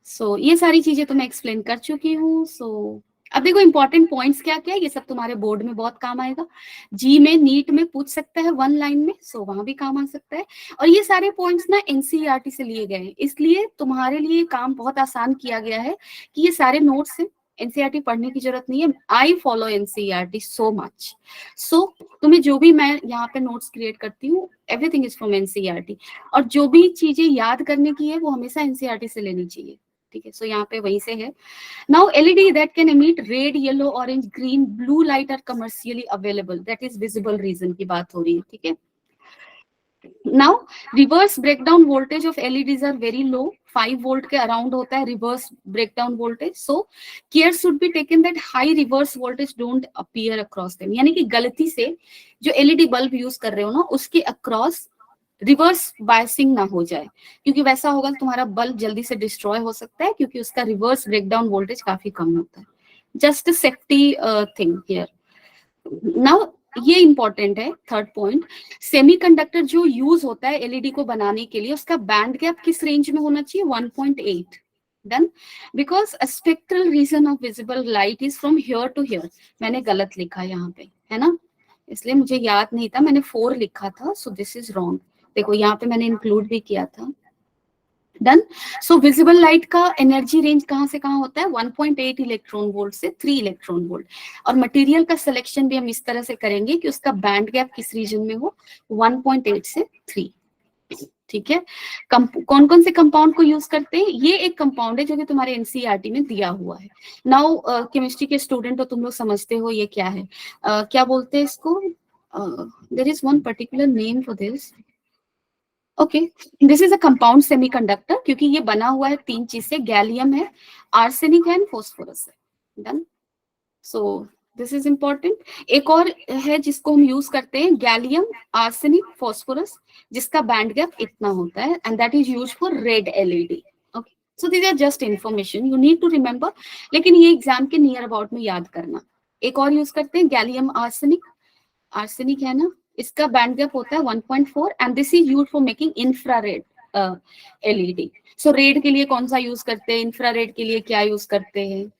So ये सारी चीजें तो मैं एक्सप्लेन कर चुकी हूँ। So अब देखो इंपॉर्टेंट पॉइंट्स क्या क्या है, ये सब तुम्हारे बोर्ड में बहुत काम आएगा, जी में नीट में पूछ सकता है 1 लाइन में, सो वहां भी काम आ सकता है। और ये सारे पॉइंट्स ना एनसीईआरटी से लिए गए हैं, इसलिए तुम्हारे लिए काम बहुत आसान किया गया है कि ये सारे नोट्स हैं, एनसीईआरटी पढ़ने की जरूरत नहीं है। I follow NCERT so much, so तुम्हें जो भी मैं यहाँ पे नोट्स क्रिएट करती हूँ, एवरीथिंग इज फ्रॉम एनसीईआरटी। और जो भी चीजें याद करने की है वो हमेशा एनसीईआरटी से लेनी चाहिए, ठीक है। सो यहाँ पे वहीं से है। Now LED that can emit red, yellow, orange, green, blue light are commercially available, that is visible region की बात हो रही है, ठीक है। Now reverse breakdown voltage of LEDs are very low, 5 volt के अराउंड होता है reverse breakdown voltage. So care should be taken that high reverse voltage don't appear across them, यानी कि गलती से जो एलईडी बल्ब यूज कर रहे हो ना उसके अक्रॉस रिवर्स बायसिंग ना हो जाए, क्योंकि वैसा होगा तो तुम्हारा बल्ब जल्दी से डिस्ट्रॉय हो सकता है, क्योंकि उसका रिवर्स ब्रेकडाउन वोल्टेज काफी कम होता है। Just safety thing here. Now ये इंपॉर्टेंट है, थर्ड पॉइंट, सेमीकंडक्टर जो यूज होता है एलईडी को बनाने के लिए उसका बैंड गैप किस रेंज में होना चाहिए, 1.8। Done. Because spectral region of visible light is from here to here, मैंने गलत लिखा यहाँ पे, है ना, इसलिए मुझे याद नहीं था, मैंने 4 लिखा था, सो दिस इज रॉन्ग। देखो यहाँ पे मैंने इंक्लूड भी किया था। डन। सो विजिबल लाइट का एनर्जी रेंज कहाँ से कहाँ होता है, 1.8 इलेक्ट्रॉन वोल्ट से 3 इलेक्ट्रॉन वोल्ट। और मटेरियल का सिलेक्शन भी हम इस तरह से करेंगे कि उसका बैंड गैप किस रीजन में हो, 1.8 से 3, ठीक है। कौन कौन से कंपाउंड को यूज करते हैं, ये एक कंपाउंड है जो कि तुम्हारे एनसीईआरटी में दिया हुआ है। नाउ केमिस्ट्री के स्टूडेंट हो तुम लोग समझते हो ये क्या है, क्या बोलते हैं इसको, there is one particular name for this. Okay, this is a compound semiconductor, क्योंकि ये बना हुआ है 3 चीज से, गैलियम है, आर्सेनिक है, फास्फोरस है। Done. So this is important. एक और है जिसको हम यूज करते हैं, गैलियम आर्सेनिक फॉस्फोरस, जिसका बैंड गैप इतना होता है, and that is use for red LED. Okay, so these are just information you need to remember, लेकिन ये एग्जाम के नियर अबाउट में याद करना। एक और यूज करते हैं गैलियम आर्सेनिक, आर्सेनिक है ना, इसका बैंड गैप होता है 1.4 and this is used for making infrared LED. So red के लिए कौन सा यूज करते हैं, इंफ्रारेड के लिए क्या यूज करते हैं,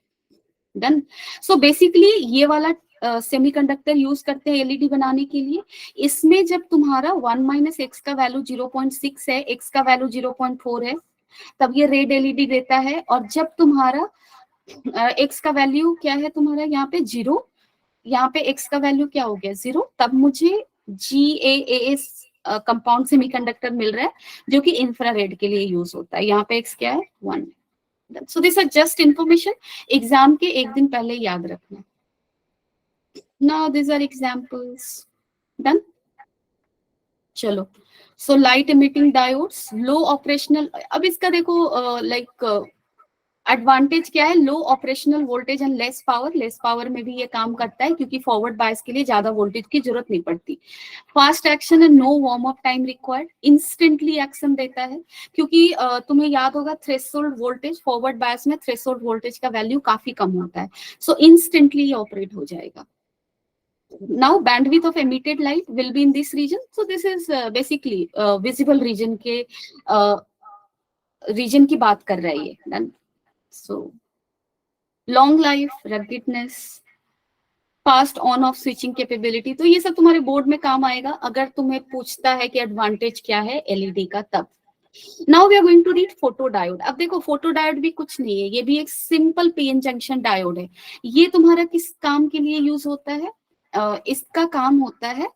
डन। सो बेसिकली ये वाला सेमीकंडक्टर यूज करते हैं एलईडी बनाने के लिए। इसमें जब तुम्हारा 1 माइनस एक्स का वैल्यू 0.6 है, एक्स का वैल्यू 0.4 है, तब ये रेड एलईडी देता है। और जब तुम्हारा एक्स का वैल्यू क्या है तुम्हारा यहाँ पे 0, यहाँ पे एक्स का वैल्यू क्या हो गया 0, तब मुझे GaAs कंपाउंड सेमीकंडक्टर मिल रहा है, जो कि इंफ्रारेड के लिए यूज होता है। यहाँ पे एक्स क्या है 1। So these are just information, exam के एक दिन पहले याद रखना। Now these are examples, done। चलो, so light emitting diodes, low operational, अब इसका देखो like एडवांटेज क्या है, low operational voltage and less power. Less power में भी ये काम करता है क्योंकि फॉरवर्ड बायस के लिए ज्यादा वोल्टेज की जरूरत नहीं पड़ती। Fast action and no warm up time required, instantly action देता है क्योंकि तुम्हें याद होगा थ्रेशोल्ड वोल्टेज, फॉरवर्ड बायस में थ्रेशोल्ड वोल्टेज का वैल्यू काफी कम होता है, सो इंस्टेंटली ऑपरेट हो जाएगा। Now bandwidth of emitted light will be in this region, so this is basically visible region के region की बात कर रही है, done. So long life, ruggedness, fast on off switching capability, तो ये सब तुम्हारे बोर्ड में काम आएगा अगर तुम्हें पूछता है कि एडवांटेज क्या है एलईडी का तब। Now we are going to read photo diode. अब देखो फोटो डायोड भी कुछ नहीं है, ये भी एक सिंपल पीएन जंक्शन डायोड है। ये तुम्हारा किस काम के लिए यूज होता है, इसका काम होता है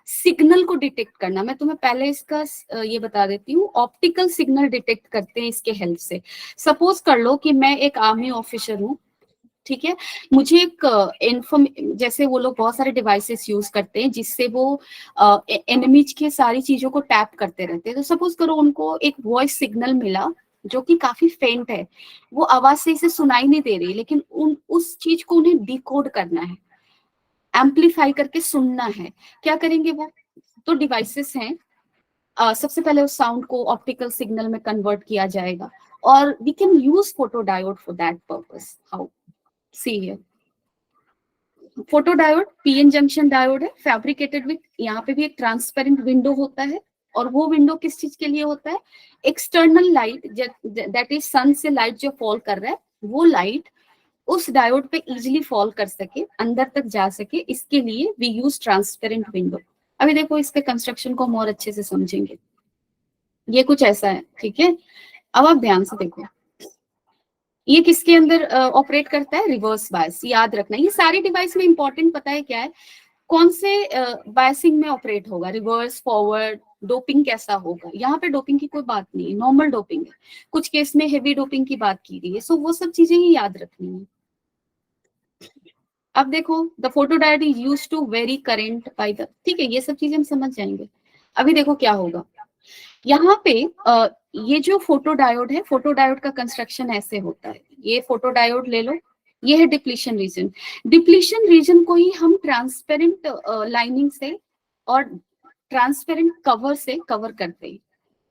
सिग्नल को डिटेक्ट करना। मैं तुम्हें पहले इसका ये बता देती हूँ, ऑप्टिकल सिग्नल डिटेक्ट करते हैं इसके हेल्प से। सपोज कर लो कि मैं एक आर्मी ऑफिसर हूँ, ठीक है, मुझे एक जैसे वो लोग बहुत सारे डिवाइसेस यूज करते हैं जिससे वो एनिमीज के सारी चीजों को टैप करते रहते हैं। तो सपोज करो उनको एक वॉइस सिग्नल मिला जो कि काफी फेंट है, वो आवाज से इसे सुनाई नहीं दे रही, लेकिन उस चीज को उन्हें डिकोड करना है, एम्पलीफाई करके सुनना है। क्या करेंगे वो, तो डिवाइसेस हैं, सबसे पहले उस साउंड को ऑप्टिकल सिग्नल में कन्वर्ट किया जाएगा और we can use photo diode for that purpose. How, see here, photo diode PN junction diode है, फैब्रिकेटेड विथ, यहाँ पे भी एक ट्रांसपेरेंट विंडो होता है, और वो विंडो किस चीज के लिए होता है, एक्सटर्नल लाइट, दैट इज सन से लाइट जो फॉल कर रहा है, वो लाइट उस डायोड पे इजीली फॉल कर सके, अंदर तक जा सके, इसके लिए वी यूज ट्रांसपेरेंट विंडो। अभी देखो इसके कंस्ट्रक्शन को हम और अच्छे से समझेंगे। ये कुछ ऐसा है, ठीक है। अब आप ध्यान से देखो, ये किसके अंदर ऑपरेट करता है, रिवर्स बायस। याद रखना ये सारी डिवाइस में इंपॉर्टेंट पता है क्या है, कौन से बायसिंग में ऑपरेट होगा, रिवर्स, फॉरवर्ड, डोपिंग कैसा होगा। यहाँ पे डोपिंग की कोई बात नहीं है, नॉर्मल डोपिंग है, कुछ केस में हेवी डोपिंग की बात की गई है, सो वो सब चीजें ही याद रखनी है। अब देखो, the photo diode is used to vary current by the, ठीक है, ये सब चीजें हम समझ जाएंगे। अभी देखो क्या होगा, यहाँ पे ये जो फोटो डायोड है, फोटो डायोड का कंस्ट्रक्शन ऐसे होता है। ये फोटो डायोड ले लो, ये है डिप्लीशन रीजन। डिप्लीशन रीजन को ही हम ट्रांसपेरेंट लाइनिंग से और ट्रांसपेरेंट कवर से कवर करते हैं।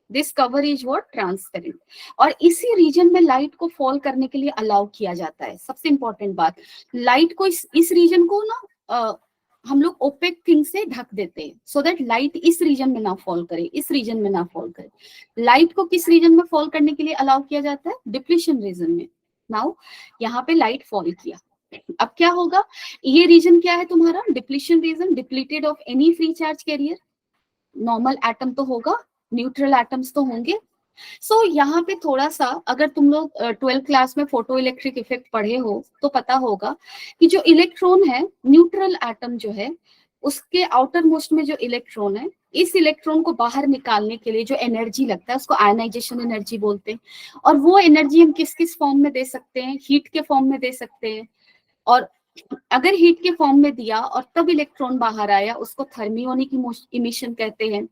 This cover is what, transparent. और इसी रीजन में लाइट को फॉल करने के लिए अलाउ किया जाता है। सबसे इंपॉर्टेंट बात, लाइट को इस रीजन को ना हम लोग ओपेक थिंग से ढक देते हैं, सो दैट लाइट इस रीजन में ना फॉल करे, इस रीजन में ना फॉल करे। लाइट को किस रीजन में फॉल करने के लिए अलाउ किया जाता है, डिप्लीशन रीजन में। नाउ यहाँ पे लाइट फॉल किया, अब क्या होगा, ये रीजन क्या है तुम्हारा, depletion region, depleted of any free charge carrier. Normal atom तो होगा, न्यूट्रल एटम्स तो होंगे। सो यहाँ पे थोड़ा सा, अगर तुम लोग 12th क्लास में फोटो इलेक्ट्रिक इफेक्ट पढ़े हो तो पता होगा कि जो इलेक्ट्रॉन है, न्यूट्रल एटम जो है, उसके आउटर मोस्ट में जो इलेक्ट्रॉन है, इस इलेक्ट्रॉन को बाहर निकालने के लिए जो एनर्जी लगता है उसको आयनाइजेशन एनर्जी बोलते हैं। और वो एनर्जी हम किस किस फॉर्म में दे सकते हैं, हीट के फॉर्म में दे सकते हैं। और अगर हीट के फॉर्म में दिया और तब इलेक्ट्रॉन बाहर आया, उसको थर्मियोनिक इमिशन कहते हैं।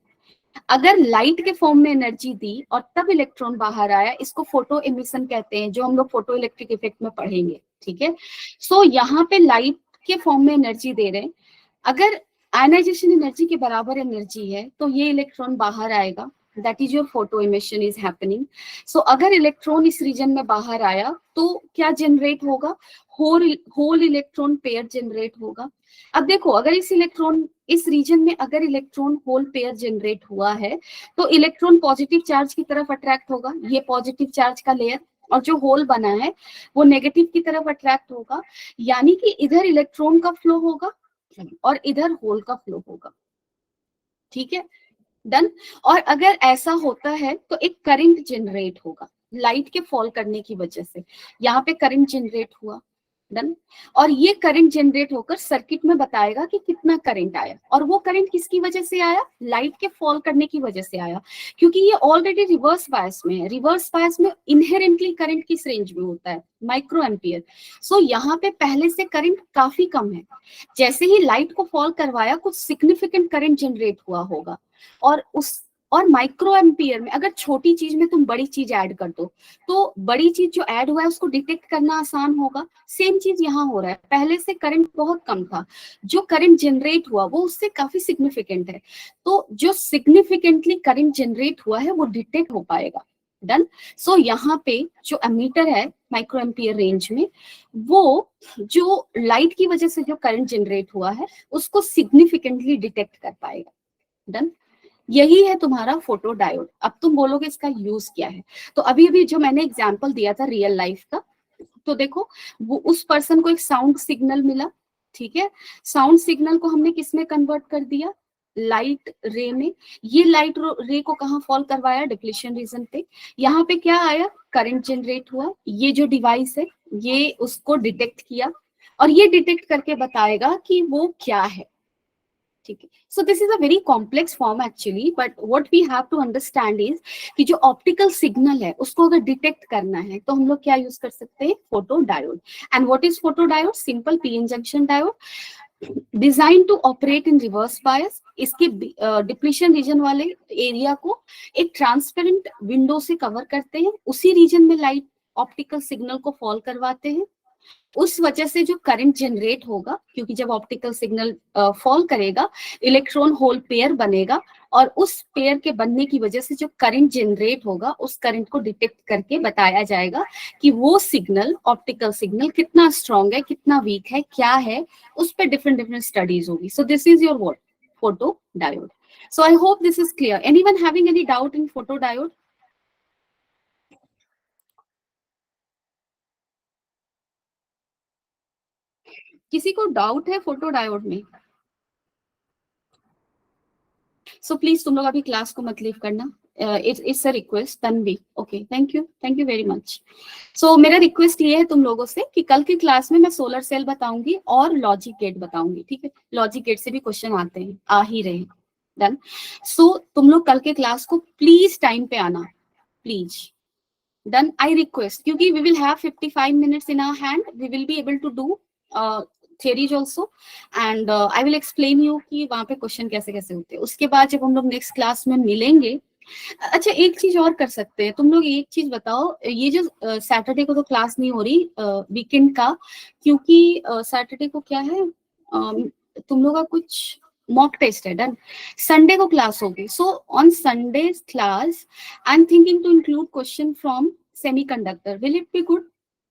अगर लाइट के फॉर्म में एनर्जी दी और तब इलेक्ट्रॉन बाहर आया, इसको फोटो एमिशन कहते हैं, जो हम लोग फोटो इलेक्ट्रिक इफेक्ट में पढ़ेंगे, ठीक है। सो यहाँ पे लाइट के फॉर्म में एनर्जी दे रहे हैं, अगर आयनाइजेशन एनर्जी के बराबर एनर्जी है तो ये इलेक्ट्रॉन बाहर आएगा, that is your photo emission is happening. So अगर इलेक्ट्रॉन इस रीजन में बाहर आया तो क्या जनरेट होगा, होल इलेक्ट्रॉन पेयर जनरेट होगा। अब देखो अगर इस रीजन में अगर इलेक्ट्रॉन होल पेयर जनरेट हुआ है तो इलेक्ट्रॉन पॉजिटिव चार्ज की तरफ अट्रैक्ट होगा, ये पॉजिटिव चार्ज का लेयर, और जो होल बना है वो नेगेटिव की तरफ अट्रैक्ट होगा, यानी कि इधर इलेक्ट्रॉन का फ्लो होगा और इधर होल का फ्लो होगा। ठीक है, डन। और अगर ऐसा होता है तो एक करंट जनरेट होगा लाइट के फॉल करने की वजह से, यहाँ पे करंट जनरेट हुआ, डन। और ये करंट जनरेट होकर सर्किट में बताएगा कि कितना करंट आया, और वो करंट किसकी वजह से आया, लाइट के फॉल करने की वजह से आया, क्योंकि ये ऑलरेडी रिवर्स बायस में है। रिवर्स बायस में इनहेरेंटली करंट किस रेंज में होता है, माइक्रो एम्पियर। सो यहाँ पे पहले से करंट काफी कम है, जैसे ही लाइट को फॉल करवाया कुछ सिग्निफिकेंट करंट जनरेट हुआ होगा, और माइक्रो एम्पियर में अगर छोटी चीज में तुम बड़ी चीज ऐड कर दो तो बड़ी चीज जो ऐड हुआ है उसको डिटेक्ट करना आसान होगा। सेम चीज यहाँ हो रहा है, पहले से करंट बहुत कम था, जो करंट जनरेट हुआ वो उससे काफी सिग्निफिकेंट है, तो जो सिग्निफिकेंटली करंट जनरेट हुआ है वो डिटेक्ट हो पाएगा, डन। सो यहाँ पे जो एमीटर है माइक्रो एम्पियर रेंज में, वो जो लाइट की वजह से जो करंट जनरेट हुआ है उसको सिग्निफिकेंटली डिटेक्ट कर पाएगा, डन। यही है तुम्हारा फोटो डायोड। अब तुम बोलोगे इसका यूज क्या है, तो अभी अभी जो मैंने एग्जांपल दिया था रियल लाइफ का, तो देखो वो उस पर्सन को एक साउंड सिग्नल मिला, ठीक है, साउंड सिग्नल को हमने किस में कन्वर्ट कर दिया, लाइट रे में। ये लाइट रे को कहाँ फॉल करवाया, डिप्लीशन रीजन पे। यहाँ पे क्या आया, करंट जनरेट हुआ, ये जो डिवाइस है ये उसको डिटेक्ट किया, और ये डिटेक्ट करके बताएगा कि वो क्या है, ठीक है। So this is a very complex form actually, but what we have to understand is कि जो ऑप्टिकल सिग्नल है उसको अगर डिटेक्ट करना है तो हम लोग क्या यूज कर सकते हैं, photo diode. And what is photo diode, simple PN junction diode design to operate in reverse bias. इसके डिप्लीशन रीजन वाले एरिया को एक ट्रांसपेरेंट विंडो से कवर करते हैं, उसी रीजन में लाइट ऑप्टिकल सिग्नल को फॉल करवाते हैं, उस वजह से जो करंट जनरेट होगा, क्योंकि जब ऑप्टिकल सिग्नल फॉल करेगा इलेक्ट्रॉन होल पेयर बनेगा, और उस पेयर के बनने की वजह से जो करंट जनरेट होगा उस करंट को डिटेक्ट करके बताया जाएगा कि वो सिग्नल, ऑप्टिकल सिग्नल कितना स्ट्रॉन्ग है, कितना वीक है, क्या है, उस पर डिफरेंट डिफरेंट स्टडीज होगी। सो this is your what, photo diode. So I hope this is clear. Anyone having any doubt in photo diode? किसी को डाउट है फोटो डायोड में? सो प्लीज तुम लोग अभी क्लास को मत लीव करना, it's a request. Tanvi, okay, thank you very much. So मेरा रिक्वेस्ट ये है तुम लोगों से कि कल की क्लास में मैं सोलर सेल बताऊंगी और लॉजिक गेट बताऊंगी, ठीक है। लॉजिक गेट से भी क्वेश्चन आते हैं, आ ही रहे हैं, डन। सो तुम लोग कल के क्लास को प्लीज टाइम पे आना, प्लीज, डन, आई रिक्वेस्ट, क्योंकि we will have 55 minutes in our hand, we will be able to do theories also, and I will explain you कि वहाँ पे क्वेश्चन कैसे कैसे होते हैं। उसके बाद जब हम लोग नेक्स्ट क्लास में मिलेंगे, अच्छा एक चीज और कर सकते हैं, तुम लोग एक चीज बताओ, ये जो सैटरडे को तो क्लास नहीं हो रही वीकेंड का, क्योंकि सैटरडे को क्या है, तुम लोग का कुछ मॉक टेस्ट है, डन। संडे को क्लास होगी, so on Sunday class I am thinking to include question from semiconductor. Will it be good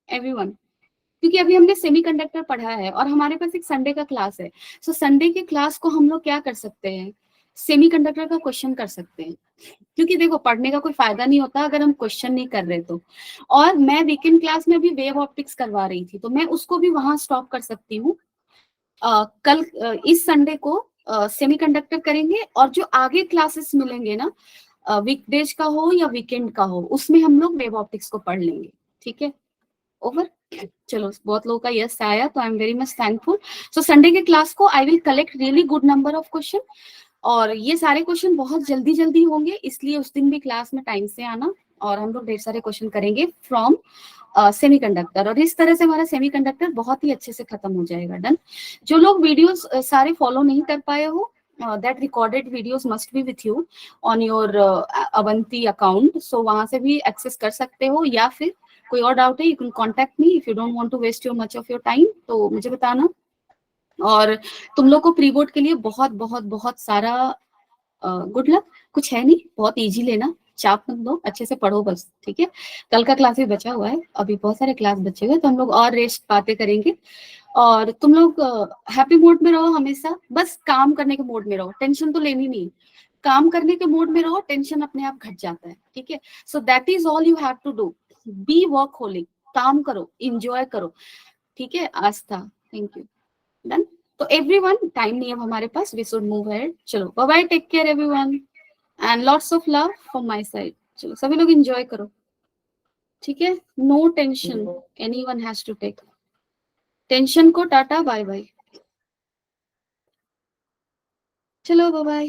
everyone? क्योंकि अभी हमने सेमीकंडक्टर पढ़ा है और हमारे पास एक संडे का क्लास है, सो संडे के क्लास को हम लोग क्या कर सकते हैं, सेमीकंडक्टर का क्वेश्चन कर सकते हैं, क्योंकि देखो पढ़ने का कोई फायदा नहीं होता अगर हम क्वेश्चन नहीं कर रहे तो। और मैं वीकेंड क्लास में भी वेव ऑप्टिक्स करवा रही थी, तो मैं उसको भी वहां स्टॉप कर सकती हूँ। कल इस संडे को सेमीकंडक्टर करेंगे, और जो आगे क्लासेस मिलेंगे ना, वीकडेज का हो या वीकेंड का हो, उसमें हम लोग वेव ऑप्टिक्स को पढ़ लेंगे, ठीक है। ओवर। चलो बहुत लोगों का यस आया, तो I am very much thankful. So Sunday के क्लास को I will collect really good number of question, और ये सारे क्वेश्चन बहुत जल्दी जल्दी होंगे, इसलिए उस दिन भी क्लास में टाइम से आना, और हम लोग ढेर सारे क्वेश्चन करेंगे फ्रॉम सेमीकंडक्टर, और इस तरह से हमारा सेमीकंडक्टर बहुत ही अच्छे से खत्म हो जाएगा, डन। जो लोग वीडियोस सारे फॉलो नहीं कर पाए हो, that recorded videos must be with you on your Avanti account, so वहां से भी एक्सेस कर सकते हो, या फिर कोई और डाउट है you can contact me if you don't want to waste your much of your time, तो मुझे बताना। और तुम लोग को प्री बोर्ड के लिए बहुत बहुत बहुत सारा गुड लक। कुछ है नहीं, बहुत इजी लेना, चाप मत लो, अच्छे से पढ़ो बस, ठीक है। कल का क्लास भी बचा हुआ है, अभी बहुत सारे क्लास बचे हुए, तो हम लोग और रेस्ट बातें करेंगे। और तुम लोग हैप्पी मूड में रहो हमेशा, बस काम करने के मूड में रहो, टेंशन तो लेनी नहीं, काम करने के मूड में रहो, टेंशन अपने आप घट जाता है, ठीक है। So that is all you have to do, be workaholic, काम करो, इंजॉय करो, ठीक है। Aastha, thank you, done. तो एवरीवन, टाइम नहीं है अब हमारे पास, वी शुड मूव अहेड। चलो bye bye, take care everyone, and lots of love from my side. चलो सभी लोग एंजॉय करो, ठीक है। No tension anyone has to take, tension को टाटा बाय बाय, चलो बाय बाय।